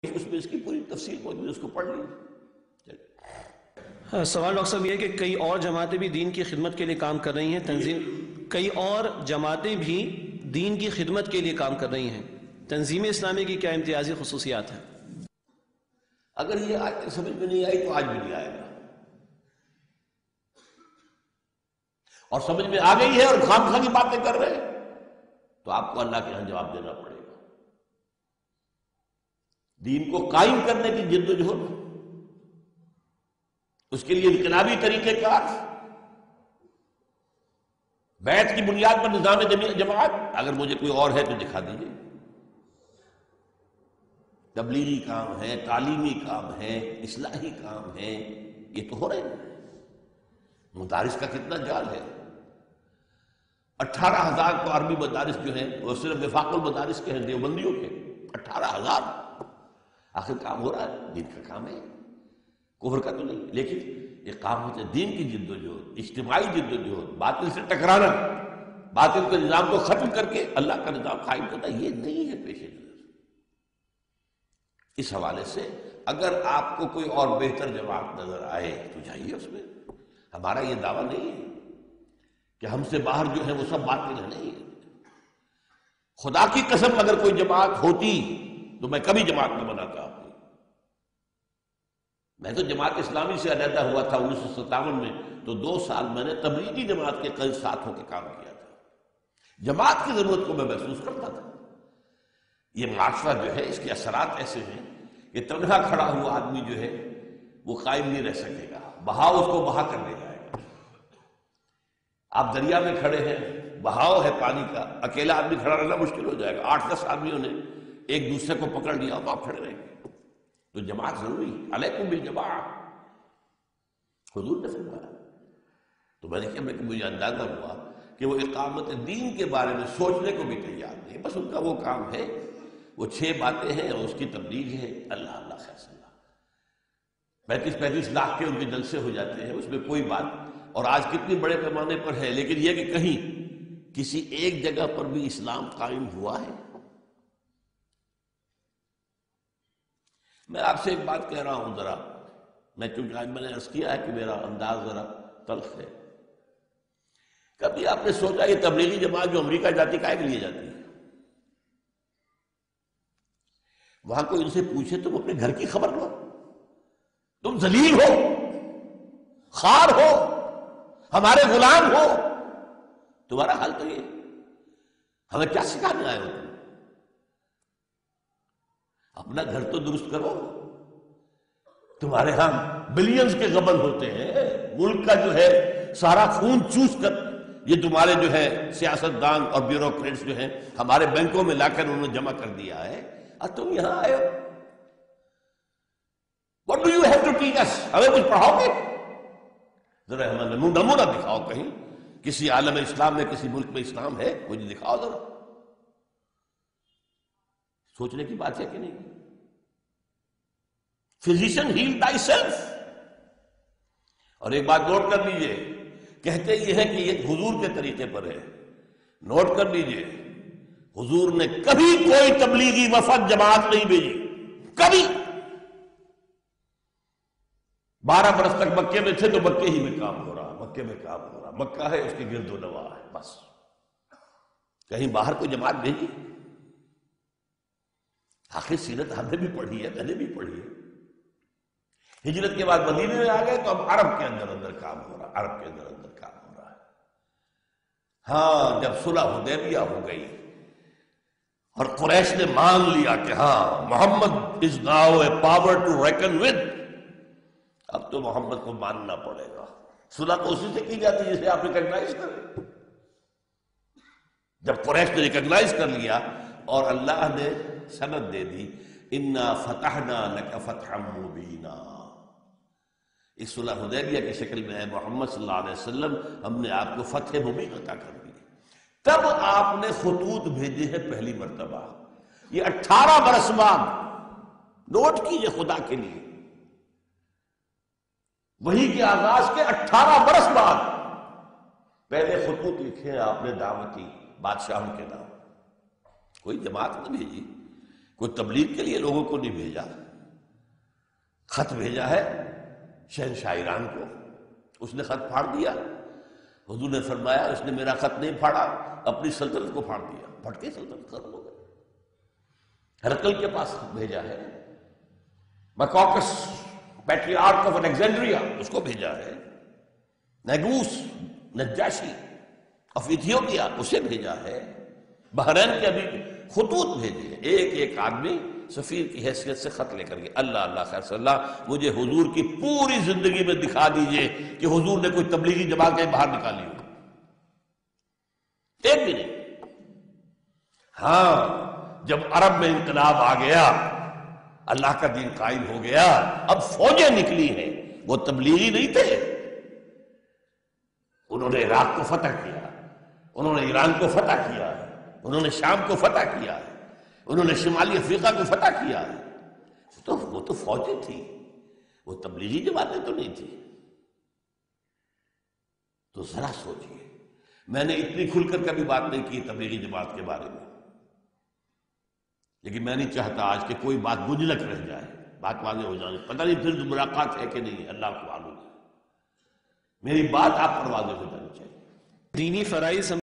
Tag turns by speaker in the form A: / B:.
A: اس میں اس کی پوری تفصیل موجود ہے، اس کو پڑھ لیجیے۔
B: سوال ڈاکٹر صاحب یہ ہے کہ کئی اور جماعتیں بھی دین کی خدمت کے لیے کام کر رہی ہیں، کئی اور جماعتیں بھی دین کی خدمت کے لیے کام کر رہی ہیں، تنظیم اسلامی کی کیا امتیازی خصوصیات ہیں؟
A: اگر یہ آج تک سمجھ میں نہیں آئی تو آج بھی نہیں آئے گا، اور سمجھ میں آ گئی ہے اور خام خواہ کی باتیں کر رہے ہیں تو آپ کو اللہ کے ہاں جواب دینا پڑے گا۔ دین کو قائم کرنے کی جد و جہد، اس کے لیے انقلابی طریقہ کار، بیعت کی بنیاد پر نظام جماعت، اگر مجھے کوئی اور ہے تو دکھا دیجیے۔ تبلیغی کام ہے، تعلیمی کام ہے، اصلاحی کام ہے، یہ تو ہو رہے ہیں۔ مدارس کا کتنا جال ہے، 18,000 تو عربی مدارس جو ہیں وہ صرف وفاق المدارس کے ہیں، دیوبندیوں کے 18,000۔ آخر کام ہو رہا ہے، دین کا کام ہے، کفر کا تو نہیں، لیکن اقامت دین کی جد و جہد، اجتماعی جد و جہد، باطل سے ٹکرانا، باطل کے نظام کو ختم کر کے اللہ کا نظام قائم کرنا، یہ نہیں ہے پیش نظر۔ اس حوالے سے اگر آپ کو کوئی اور بہتر جماعت نظر آئے تو جائیے اس میں، ہمارا یہ دعویٰ نہیں ہے کہ ہم سے باہر جو ہے وہ سب باطل ہے، نہیں ہے۔ خدا کی قسم اگر کوئی جماعت ہوتی تو میں کبھی جماعت نہ بناتا آپ کو۔ میں تو جماعت اسلامی سے علیحدہ ہوا تھا 1957 میں، تو 2 سال میں نے تبلیغی جماعت کے کئی ساتھ ہو کے کام کیا تھا۔ جماعت کی ضرورت کو میں محسوس کرتا تھا۔ یہ معاشرہ جو ہے اس کے اثرات ایسے ہیں کہ تنہا کھڑا ہوا آدمی جو ہے وہ قائم نہیں رہ سکے گا، بہاؤ اس کو بہا کر لے جائے گا۔ آپ دریا میں کھڑے ہیں، بہاؤ ہے پانی کا، اکیلا آدمی کھڑا رہنا مشکل ہو جائے گا، 8-10 آدمیوں نے ایک دوسرے کو پکڑ لیا تو آپ کھڑے رہیں گے۔ تو جماعت ضروری، علیکم بالجماعۃ، حضور نے فرمایا۔ تو میں نے کہا مجھے اندازہ ہوا کہ وہ اقامت دین کے بارے میں سوچنے کو بھی تیار نہیں، بس ان کا وہ کام ہے، وہ 6 باتیں ہیں اور اس کی تبلیغ ہے، اللہ اللہ خیر صلی اللہ۔ 35 لاکھ کے ان کے جلسے ہو جاتے ہیں، اس میں کوئی بات، اور آج کتنی بڑے پیمانے پر ہے، لیکن یہ کہ کہیں کسی ایک جگہ پر بھی اسلام قائم ہوا ہے؟ میں آپ سے ایک بات کہہ رہا ہوں، ذرا میں چونکہ آج میں نے عرض کیا ہے کہ میرا انداز ذرا تلخ ہے، کبھی آپ نے سوچا یہ تبلیغی جماعت جو امریکہ جاتی کائے کے لیے جاتی ہے؟ وہاں کوئی ان سے پوچھے تم اپنے گھر کی خبر لو، تم ذلیل ہو، خار ہو، ہمارے غلام ہو، تمہارا حال تو یہ، ہمیں کیا سکھانے آئے ہو؟ تم اپنا گھر تو درست کرو۔ تمہارے ہاں بلینز کے غبن ہوتے ہیں، ملک کا جو ہے سارا خون چوس کر یہ تمہارے جو ہے سیاستدان اور بیوروکریٹس جو ہیں ہمارے بینکوں میں لا کر انہوں نے جمع کر دیا ہے، اور تم یہاں آئے ہو۔ What do you have to teach us؟ ہمیں کچھ پڑھاؤ گے؟ ذرا ہمیں نمونہ دکھاؤ، کہیں کسی عالم اسلام میں، کسی ملک میں اسلام ہے، مجھے دکھاؤ ذرا۔ سوچنے کی بات ہے کہ نہیں؟ Physician heal by self. اور ایک بات نوٹ کر لیجئے، کہتے یہ ہے کہ یہ حضور کے طریقے پر ہے، نوٹ کر لیجئے، حضور نے کبھی کوئی تبلیغی وفد جماعت نہیں بھیجی، کبھی۔ 12 برس تک مکے میں تھے تو مکے ہی میں کام ہو رہا، مکے میں کام ہو رہا، مکہ ہے اس کے گرد و نواح ہے، بس۔ کہیں باہر کوئی جماعت بھیجی؟ آخر سیرت ہم نے بھی پڑھی ہے، میں نے بھی پڑھی ہے۔ ہجرت کے بعد مدینے میں آ گئے تو اب عرب کے اندر کام ہو رہا، عرب کے اندر کام ہو رہا ہے۔ ہاں، جب صلح حدیبیہ ہو گئی اور قریش نے مان لیا کہ ہاں Muhammad is now a power to reckon with, اب تو محمد کو ماننا پڑے گا۔ صلح تو اسی سے کی جاتی ہے جسے آپ ریکگنائز کریں۔ جب قریش نے ریکگنائز کر لیا اور اللہ نے سند دے دی، انا فتحنا لک فتحا مبینا، اس صلح حدیبیہ کی شکل میں ہے محمد صلی اللہ علیہ وسلم، ہم نے آپ کو فتح مبین عطا کر دی۔ تب آپ نے خطوط بھیجے ہیں پہلی مرتبہ، یہ 18 برس بعد، نوٹ کیجئے خدا کے لیے، وحی کے آغاز کے 18 برس بعد پہلے خطوط لکھے آپ نے دعوتی بادشاہوں کے نام۔ کوئی جماعت نہ بھیجی، کوئی تبلیغ کے لیے لوگوں کو نہیں بھیجا، خط بھیجا ہے شہنشاہ ایران کو، اس نے خط پھاڑ دیا۔ حضور نے فرمایا اس نے میرا خط نہیں پھاڑا، اپنی سلطنت کو پھاڑ دیا، پھٹ کے سلطنت ختم ہو گئی۔ ہرقل کے پاس خط بھیجا ہے، مکوکس پیٹریارک آف الیگزینڈریا اس کو بھیجا ہے، نیگوس نجاشی آف ایتھیوپیا اسے بھیجا ہے، بحرین کے ابھی خطوط بھیجے ہیں، ایک ایک آدمی سفیر کی حیثیت سے خط لے کر گئے۔ اللہ اللہ خیر صلی اللہ، مجھے حضور کی پوری زندگی میں دکھا دیجئے کہ حضور نے کوئی تبلیغی جماعت کے باہر نکالی ہو، ایک بھی نہیں۔ ہاں جب عرب میں انقلاب آ گیا، اللہ کا دین قائم ہو گیا، اب فوجیں نکلی ہیں، وہ تبلیغی نہیں تھے، انہوں نے عراق کو فتح کیا، انہوں نے ایران کو فتح کیا ہے، انہوں نے شام کو فتح کیا ہے، انہوں نے شمالی افریقہ کو فتح کیا ہے، تو وہ تو فوجیں تھی، وہ تبلیغی جماعتیں تو نہیں تھی۔ تو ذرا سوچئے، میں نے اتنی کھل کر کبھی بات نہیں کی تبلیغی جماعت کے بارے میں، لیکن میں نہیں چاہتا آج کہ کوئی بات گنجلک رہ جائے، بات واضح ہو جائے، پتہ نہیں پھر ملاقات ہے کہ نہیں، اللہ کو معلوم ہے، میری بات آپ پر واضح ہو جانی چاہیے۔
B: دینی فرائض